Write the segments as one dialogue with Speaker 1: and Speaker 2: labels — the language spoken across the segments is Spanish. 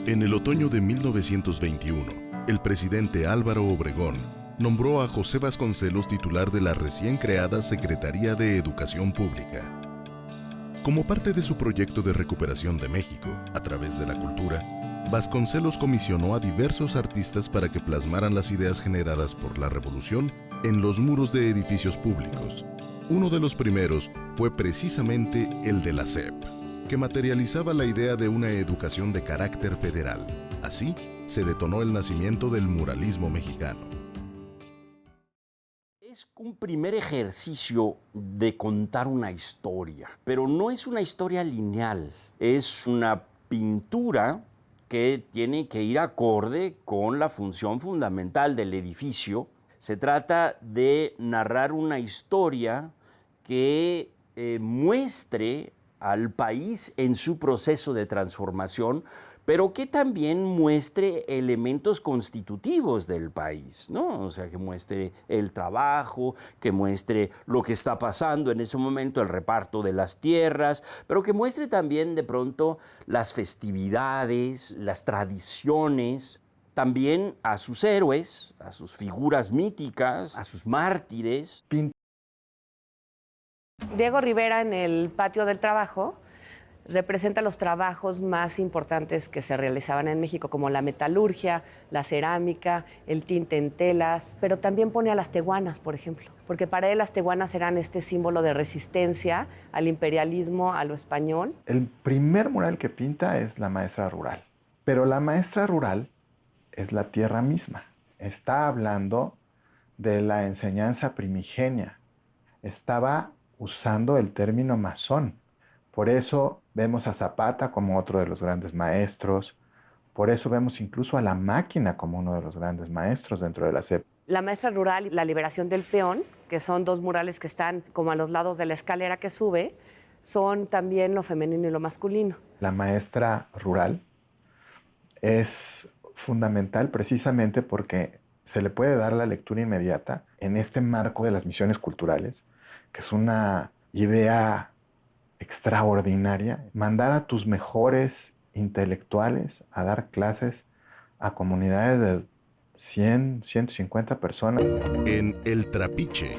Speaker 1: En el otoño de 1921, el presidente Álvaro Obregón nombró a José Vasconcelos titular de la recién creada Secretaría de Educación Pública. Como parte de su proyecto de recuperación de México a través de la cultura, Vasconcelos comisionó a diversos artistas para que plasmaran las ideas generadas por la revolución en los muros de edificios públicos. Uno de los primeros fue precisamente el de la SEP, que materializaba la idea de una educación de carácter federal. Así, se detonó el nacimiento del muralismo mexicano.
Speaker 2: Es un primer ejercicio de contar una historia, pero no es una historia lineal, es una pintura que tiene que ir acorde con la función fundamental del edificio. Se trata de narrar una historia que muestre al país en su proceso de transformación, pero que también muestre elementos constitutivos del país, ¿no? O sea, que muestre el trabajo, que muestre lo que está pasando en ese momento, el reparto de las tierras, pero que muestre también de pronto las festividades, las tradiciones, también a sus héroes, a sus figuras míticas, a sus mártires.
Speaker 3: Diego Rivera en el Patio del Trabajo representa los trabajos más importantes que se realizaban en México, como la metalurgia, la cerámica, el tinte en telas, pero también pone a las tehuanas, por ejemplo, porque para él las tehuanas eran este símbolo de resistencia al imperialismo, a lo español.
Speaker 4: El primer mural que pinta es la maestra rural, pero la maestra rural es la tierra misma. Está hablando de la enseñanza primigenia. Estaba usando el término masón. Por eso vemos a Zapata como otro de los grandes maestros. Por eso vemos incluso a La Máquina como uno de los grandes maestros dentro de la SEP.
Speaker 3: La maestra rural y la liberación del peón, que son dos murales que están como a los lados de la escalera que sube, son también lo femenino y lo masculino.
Speaker 4: La maestra rural es fundamental precisamente porque se le puede dar la lectura inmediata en este marco de las misiones culturales, que es una idea extraordinaria. Mandar a tus mejores intelectuales a dar clases a comunidades de 100, 150 personas.
Speaker 1: En El Trapiche,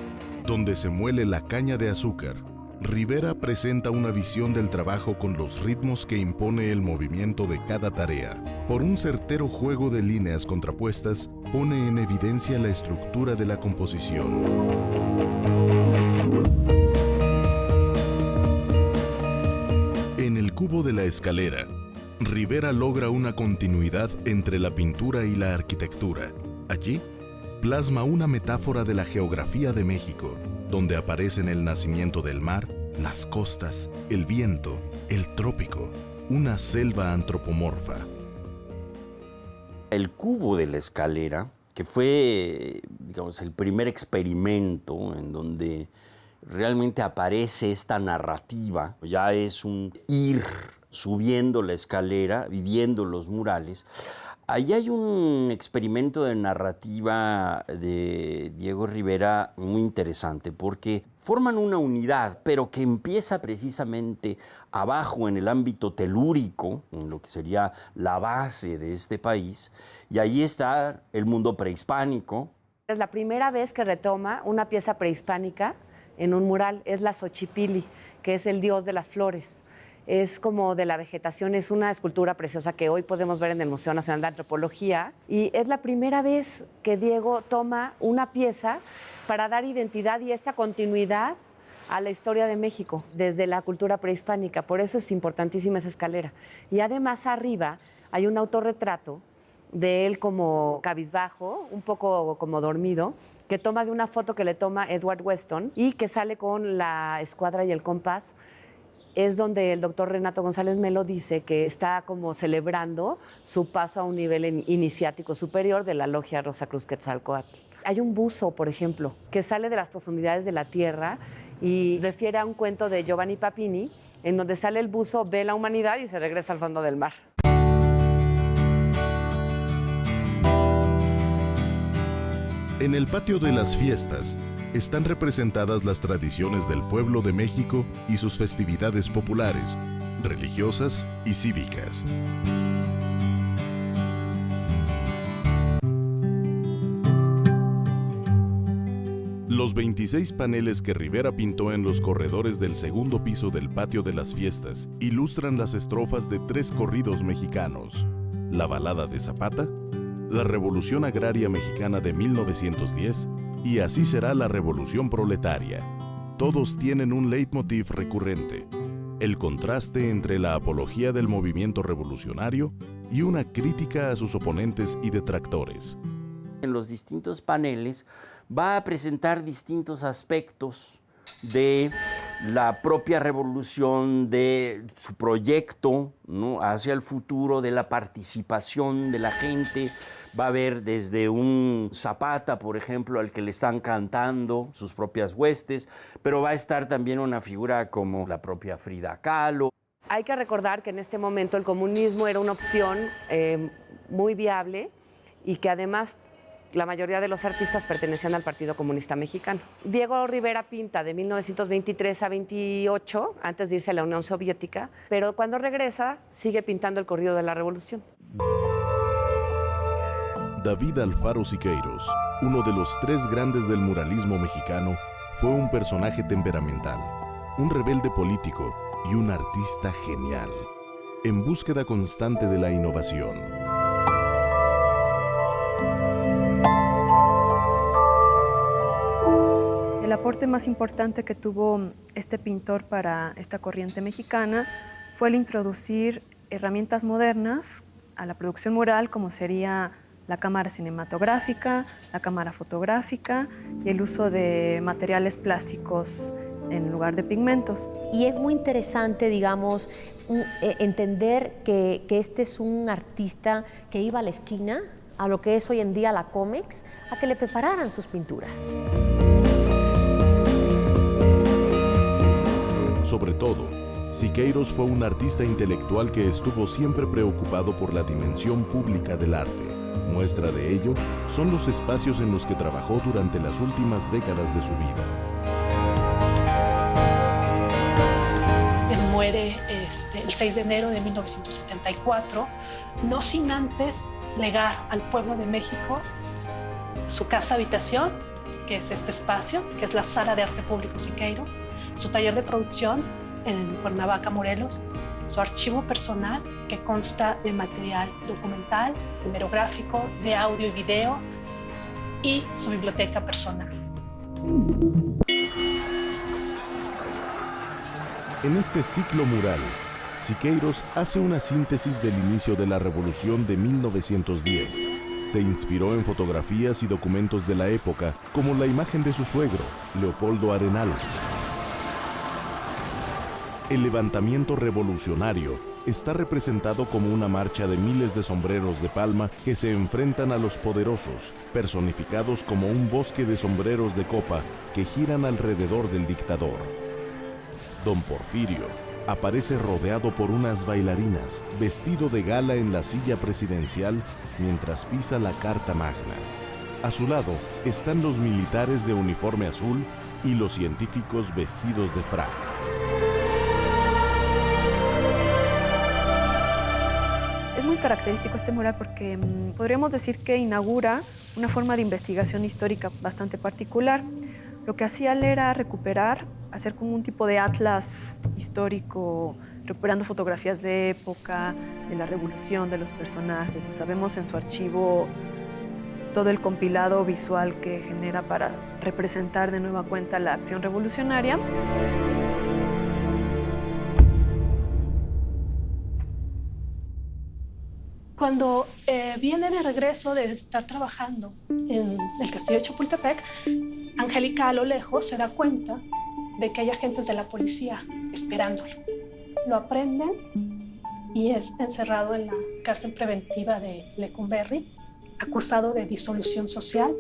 Speaker 1: donde se muele la caña de azúcar, Rivera presenta una visión del trabajo con los ritmos que impone el movimiento de cada tarea. Por un certero juego de líneas contrapuestas, pone en evidencia la estructura de la composición. En el cubo de la escalera, Rivera logra una continuidad entre la pintura y la arquitectura. Allí, plasma una metáfora de la geografía de México, donde aparecen el nacimiento del mar, las costas, el viento, el trópico, una selva antropomorfa.
Speaker 2: El cubo de la escalera, que fue, digamos, el primer experimento en donde realmente aparece esta narrativa, ya es un ir subiendo la escalera, viviendo los murales. Ahí hay un experimento de narrativa de Diego Rivera muy interesante, porque forman una unidad, pero que empieza precisamente abajo en el ámbito telúrico, en lo que sería la base de este país, y ahí está el mundo prehispánico.
Speaker 3: Es la primera vez que retoma una pieza prehispánica en un mural, es la Xochipilli, que es el dios de las flores. Es como de la vegetación, es una escultura preciosa que hoy podemos ver en el Museo Nacional de Antropología, y es la primera vez que Diego toma una pieza para dar identidad y esta continuidad a la historia de México desde la cultura prehispánica. Por eso es importantísima esa escalera. Y además arriba hay un autorretrato de él como cabizbajo, un poco como dormido, que toma de una foto que le toma Edward Weston y que sale con la escuadra y el compás. Es donde el doctor Renato González Melo dice que está como celebrando su paso a un nivel iniciático superior de la logia Rosacruz Quetzalcóatl. Hay un buzo, por ejemplo, que sale de las profundidades de la tierra y refiere a un cuento de Giovanni Papini, en donde sale el buzo, ve la humanidad y se regresa al fondo del mar.
Speaker 1: En el patio de las fiestas están representadas las tradiciones del pueblo de México y sus festividades populares, religiosas y cívicas. Los 26 paneles que Rivera pintó en los corredores del segundo piso del Patio de las Fiestas ilustran las estrofas de 3 corridos mexicanos: La balada de Zapata, la Revolución Agraria Mexicana de 1910 y Así será la Revolución Proletaria. Todos tienen un leitmotiv recurrente: el contraste entre la apología del movimiento revolucionario y una crítica a sus oponentes y detractores.
Speaker 2: En los distintos paneles va a presentar distintos aspectos de la propia revolución, de su proyecto, ¿no?, hacia el futuro, de la participación de la gente. Va a haber desde un Zapata, por ejemplo, al que le están cantando sus propias huestes, pero va a estar también una figura como la propia Frida Kahlo.
Speaker 3: Hay que recordar que en este momento el comunismo era una opción muy viable y que además la mayoría de los artistas pertenecían al Partido Comunista Mexicano. Diego Rivera pinta de 1923 a 28, antes de irse a la Unión Soviética, pero cuando regresa sigue pintando el corrido de la Revolución.
Speaker 1: David Alfaro Siqueiros, uno de los 3 grandes del muralismo mexicano, fue un personaje temperamental, un rebelde político y un artista genial, en búsqueda constante de la innovación.
Speaker 5: El aporte más importante que tuvo este pintor para esta corriente mexicana fue el introducir herramientas modernas a la producción mural, como sería la cámara cinematográfica, la cámara fotográfica y el uso de materiales plásticos en lugar de pigmentos.
Speaker 6: Y es muy interesante, digamos, entender que este es un artista que iba a la esquina, a lo que es hoy en día la Comex, a que le prepararan sus pinturas.
Speaker 1: Sobre todo, Siqueiros fue un artista intelectual que estuvo siempre preocupado por la dimensión pública del arte. Muestra de ello son los espacios en los que trabajó durante las últimas décadas de su vida.
Speaker 7: Él muere el 6 de enero de 1974, no sin antes legar al pueblo de México su casa-habitación, que es este espacio, que es la Sala de Arte Público Siqueiros, su taller de producción en Cuernavaca, Morelos, su archivo personal, que consta de material documental, hemerográfico, de audio y video, y su biblioteca personal.
Speaker 1: En este ciclo mural, Siqueiros hace una síntesis del inicio de la Revolución de 1910. Se inspiró en fotografías y documentos de la época, como la imagen de su suegro, Leopoldo Arenal. El levantamiento revolucionario está representado como una marcha de miles de sombreros de palma que se enfrentan a los poderosos, personificados como un bosque de sombreros de copa que giran alrededor del dictador. Don Porfirio aparece rodeado por unas bailarinas, vestido de gala en la silla presidencial mientras pisa la Carta Magna. A su lado están los militares de uniforme azul y los científicos vestidos de frac.
Speaker 5: Es muy característico este mural porque podríamos decir que inaugura una forma de investigación histórica bastante particular. Lo que hacía él era recuperar, hacer como un tipo de atlas histórico, recuperando fotografías de época, de la revolución, de los personajes. Sabemos en su archivo todo el compilado visual que genera para representar de nueva cuenta la acción revolucionaria.
Speaker 7: Cuando viene de regreso de estar trabajando en el castillo de Chapultepec, Angélica a lo lejos se da cuenta de que hay agentes de la policía esperándolo. Lo aprenden y es encerrado en la cárcel preventiva de Lecumberri, acusado de disolución social,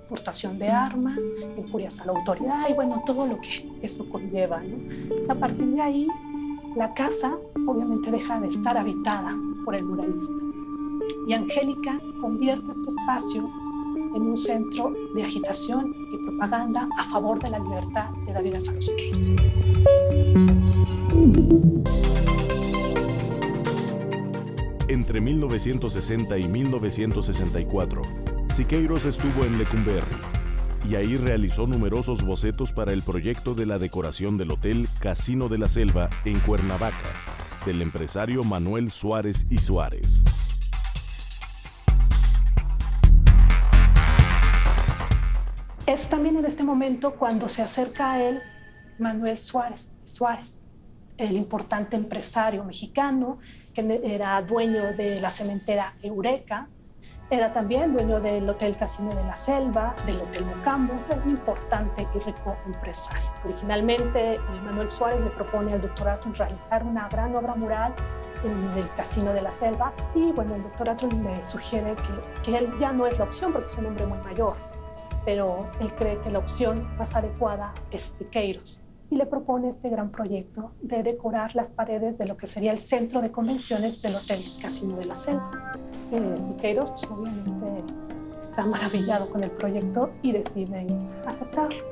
Speaker 7: portación de arma, injurias a la autoridad y bueno, todo lo que eso conlleva, ¿no? A partir de ahí, la casa obviamente deja de estar habitada por el muralista. Y Angélica convierte este espacio en un centro de agitación y propaganda a favor de la libertad de David Alfaro Siqueiros.
Speaker 1: Entre 1960 y 1964, Siqueiros estuvo en Lecumberri. y ahí realizó numerosos bocetos para el proyecto de la decoración del Hotel Casino de la Selva en Cuernavaca, del empresario Manuel Suárez y Suárez.
Speaker 7: Es también en este momento cuando se acerca a él Manuel Suárez, el importante empresario mexicano que era dueño de la cementera Eureka, era también dueño del Hotel Casino de la Selva, del Hotel Mocambo, un importante y rico empresario. Originalmente, Manuel Suárez le propone al Dr. Atrun realizar una gran obra mural en el Casino de la Selva y bueno, el Dr. Atrun le sugiere que él ya no es la opción porque es un hombre muy mayor, pero él cree que la opción más adecuada es Siqueiros y le propone este gran proyecto de decorar las paredes de lo que sería el centro de convenciones del Hotel Casino de la Selva. Siqueiros, pues, obviamente, está maravillado con el proyecto y decide aceptarlo.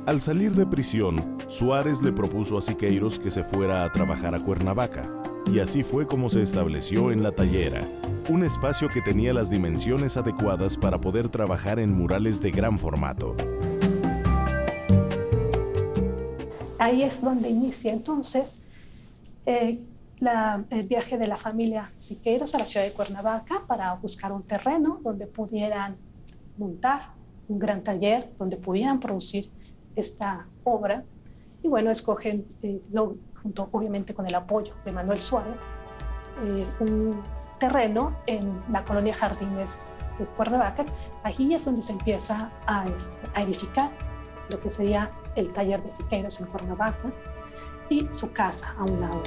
Speaker 1: Al salir de prisión, Suárez le propuso a Siqueiros que se fuera a trabajar a Cuernavaca, y así fue como se estableció en La Tallera, un espacio que tenía las dimensiones adecuadas para poder trabajar en murales de gran formato.
Speaker 7: Ahí es donde inicia entonces el viaje de la familia Siqueiros a la ciudad de Cuernavaca para buscar un terreno donde pudieran montar un gran taller, donde pudieran producir esta obra. Y bueno, escogen, junto obviamente con el apoyo de Manuel Suárez, un terreno en la colonia Jardines de Cuernavaca. Allí es donde se empieza a edificar lo que sería el taller de Siqueiros en Cuernavaca y su casa a un lado.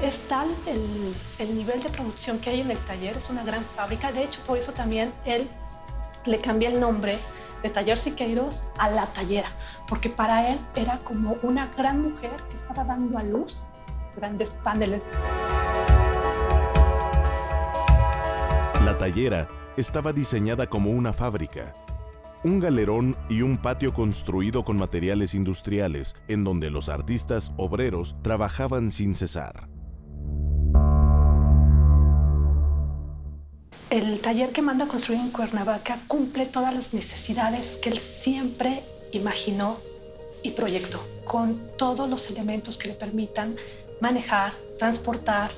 Speaker 7: Es tal el nivel de producción que hay en el taller, es una gran fábrica. De hecho, por eso también él le cambia el nombre de Taller Siqueiros a La Tallera, porque para él era como una gran mujer que estaba dando a luz grandes paneles.
Speaker 1: La Tallera estaba diseñada como una fábrica, un galerón y un patio construido con materiales industriales, en donde los artistas obreros trabajaban sin cesar.
Speaker 7: El taller que manda a construir en Cuernavaca cumple todas las necesidades que él siempre imaginó y proyectó, con todos los elementos que le permitan manejar, transportar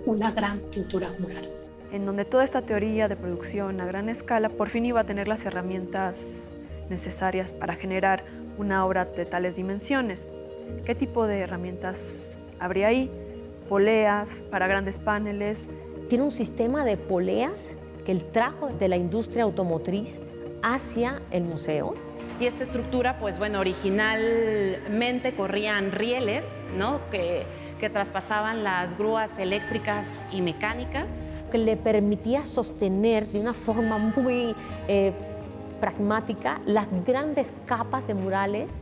Speaker 7: una gran pintura mural.
Speaker 5: En donde toda esta teoría de producción a gran escala por fin iba a tener las herramientas necesarias para generar una obra de tales dimensiones. ¿Qué tipo de herramientas habría ahí? Poleas para grandes paneles.
Speaker 6: Tiene un sistema de poleas que él trajo de la industria automotriz hacia el museo.
Speaker 8: Y esta estructura, pues bueno, originalmente corrían rieles, ¿no? que traspasaban las grúas eléctricas y mecánicas,
Speaker 6: que le permitía sostener de una forma muy pragmática las grandes capas de murales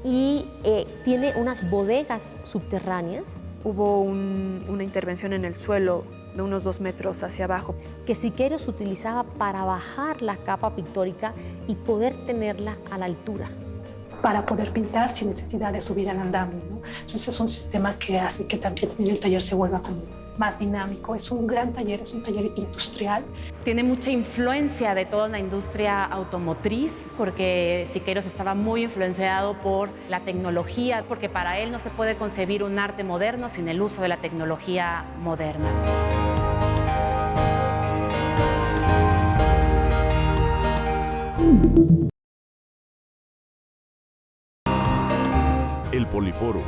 Speaker 6: y tiene unas bodegas subterráneas.
Speaker 5: Hubo una intervención en el suelo de unos 2 metros hacia abajo.
Speaker 6: Que Siqueiros utilizaba para bajar la capa pictórica y poder tenerla a la altura.
Speaker 7: Para poder pintar sin necesidad de subir al andamio, ¿no? Entonces es un sistema que hace que también el taller se vuelva como más dinámico. Es un gran taller, es un taller industrial.
Speaker 8: Tiene mucha influencia de toda la industria automotriz, porque Siqueiros estaba muy influenciado por la tecnología, porque para él no se puede concebir un arte moderno sin el uso de la tecnología moderna.
Speaker 1: El Poliforum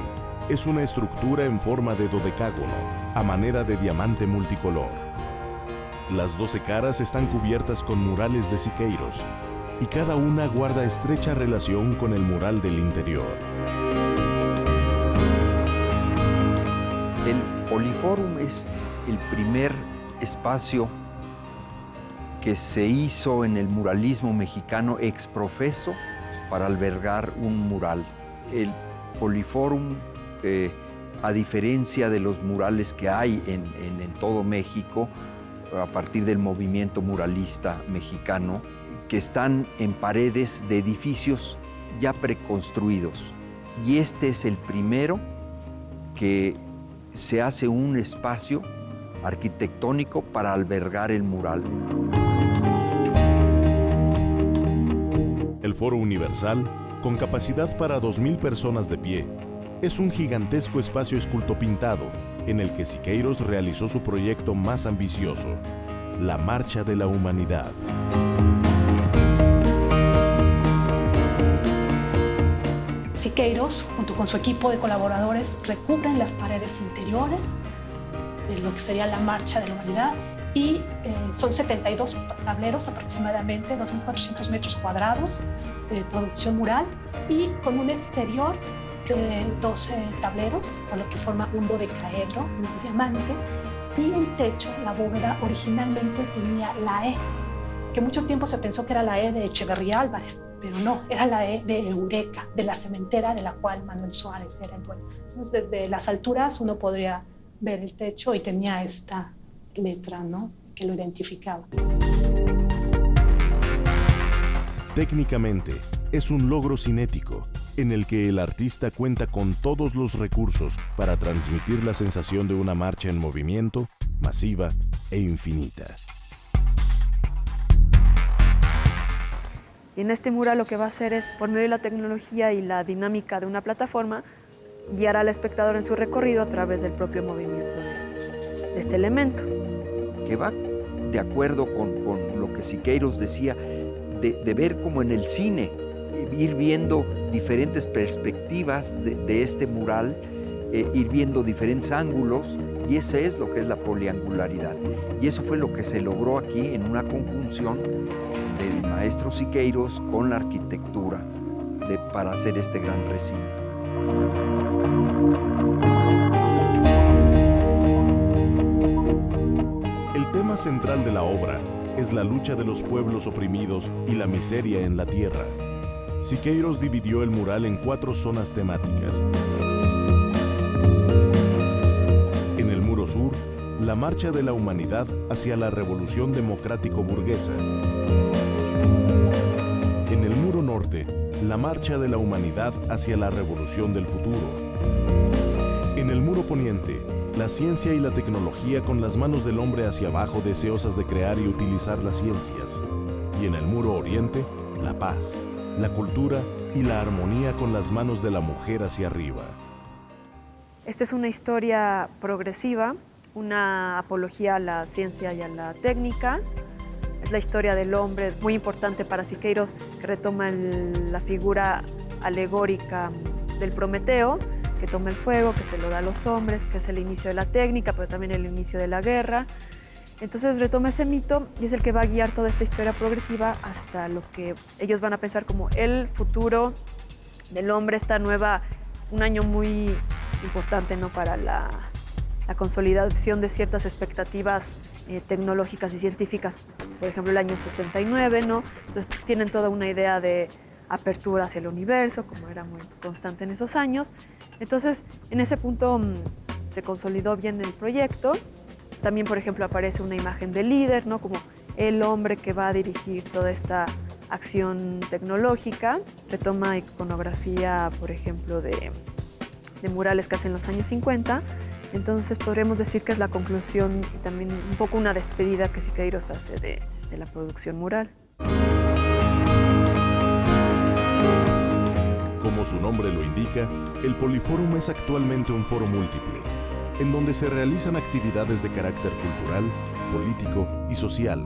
Speaker 1: es una estructura en forma de dodecágono, a manera de diamante multicolor. Las 12 caras están cubiertas con murales de Siqueiros, y cada una guarda estrecha relación con el mural del interior.
Speaker 9: El Poliforum es el primer espacio que se hizo en el muralismo mexicano ex profeso para albergar un mural. El Poliforum, a diferencia de los murales que hay en todo México, a partir del movimiento muralista mexicano, que están en paredes de edificios ya preconstruidos. y este es el primero que se hace un espacio arquitectónico para albergar el mural.
Speaker 1: El Foro Universal, con capacidad para 2.000 personas de pie, es un gigantesco espacio escultopintado en el que Siqueiros realizó su proyecto más ambicioso, la Marcha de la Humanidad.
Speaker 7: Siqueiros, junto con su equipo de colaboradores, recubren las paredes interiores de lo que sería la Marcha de la Humanidad y son 72 tableros aproximadamente, 2.400 metros cuadrados de producción mural y con un exterior de 12 tableros, con lo que forma un dodecaedro, un diamante, y el techo, la bóveda, originalmente tenía la E, que mucho tiempo se pensó que era la E de Echeverría Álvarez, pero no, era la E de Eureka, de la cementera de la cual Manuel Suárez era el dueño. Entonces, desde las alturas uno podría ver el techo y tenía esta letra, ¿no?, que lo identificaba.
Speaker 1: Técnicamente, es un logro cinético en el que el artista cuenta con todos los recursos para transmitir la sensación de una marcha en movimiento, masiva e infinita.
Speaker 5: Y en este mural lo que va a hacer es, por medio de la tecnología y la dinámica de una plataforma, guiar al espectador en su recorrido a través del propio movimiento de este elemento.
Speaker 9: Que va de acuerdo con lo que Siqueiros decía, de ver como en el cine, ir viendo diferentes perspectivas de este mural, ir viendo diferentes ángulos, y eso es lo que es la poliangularidad. Y eso fue lo que se logró aquí en una conjunción del maestro Siqueiros con la arquitectura para hacer este gran recinto.
Speaker 1: El tema central de la obra es la lucha de los pueblos oprimidos y la miseria en la tierra. Siqueiros dividió el mural en 4 zonas temáticas. En el muro sur, la marcha de la humanidad hacia la revolución democrático burguesa. En el muro norte, la marcha de la humanidad hacia la revolución del futuro. En el muro poniente, la ciencia y la tecnología con las manos del hombre hacia abajo deseosas de crear y utilizar las ciencias. Y en el muro oriente, la paz, la cultura y la armonía con las manos de la mujer hacia arriba.
Speaker 5: Esta es una historia progresiva, una apología a la ciencia y a la técnica. Es la historia del hombre, muy importante para Siqueiros, que retoma la figura alegórica del Prometeo, que toma el fuego, que se lo da a los hombres, que es el inicio de la técnica, pero también el inicio de la guerra. Entonces retoma ese mito y es el que va a guiar toda esta historia progresiva hasta lo que ellos van a pensar como el futuro del hombre, esta nueva, un año muy importante, ¿no?, para la consolidación de ciertas expectativas tecnológicas y científicas, por ejemplo el año 69, ¿no? Entonces tienen toda una idea de apertura hacia el universo, como era muy constante en esos años. Entonces, en ese punto se consolidó bien el proyecto. También, por ejemplo, aparece una imagen de líder, ¿no?, como el hombre que va a dirigir toda esta acción tecnológica. Retoma iconografía, por ejemplo, de murales que hacen en los años 50. Entonces, podríamos decir que es la conclusión y también un poco una despedida que Siqueiros hace de la producción mural.
Speaker 1: Como su nombre lo indica, el Polifórum es actualmente un foro múltiple, en donde se realizan actividades de carácter cultural, político y social.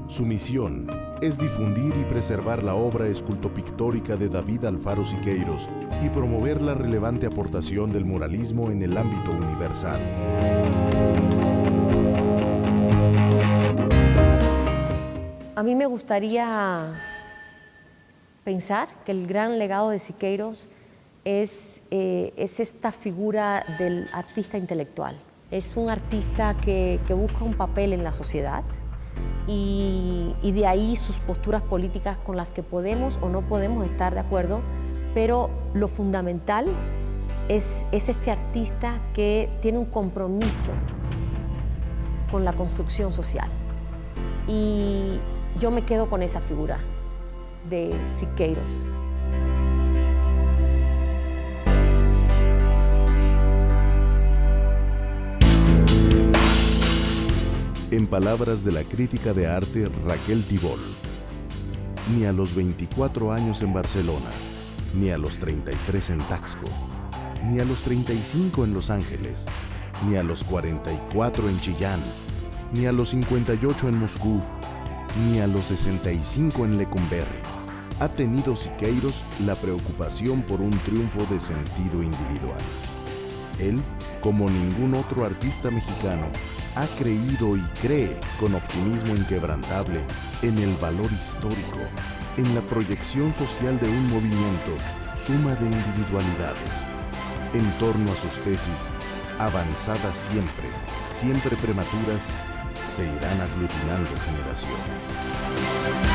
Speaker 1: Su misión es difundir y preservar la obra escultopictórica de David Alfaro Siqueiros y promover la relevante aportación del muralismo en el ámbito universal.
Speaker 6: A mí me gustaría pensar que el gran legado de Siqueiros es esta figura del artista intelectual. Es un artista que busca un papel en la sociedad y de ahí sus posturas políticas con las que podemos o no podemos estar de acuerdo, pero lo fundamental es este artista que tiene un compromiso con la construcción social. Y yo me quedo con esa figura de Siqueiros.
Speaker 1: En palabras de la crítica de arte Raquel Tibol, ni a los 24 años en Barcelona, ni a los 33 en Taxco, ni a los 35 en Los Ángeles, ni a los 44 en Chillán, ni a los 58 en Moscú, ni a los 65 en Lecumberri, ha tenido Siqueiros la preocupación por un triunfo de sentido individual. Él, como ningún otro artista mexicano, ha creído y cree con optimismo inquebrantable en el valor histórico, en la proyección social de un movimiento, suma de individualidades. En torno a sus tesis, avanzadas siempre prematuras, se irán aglutinando generaciones.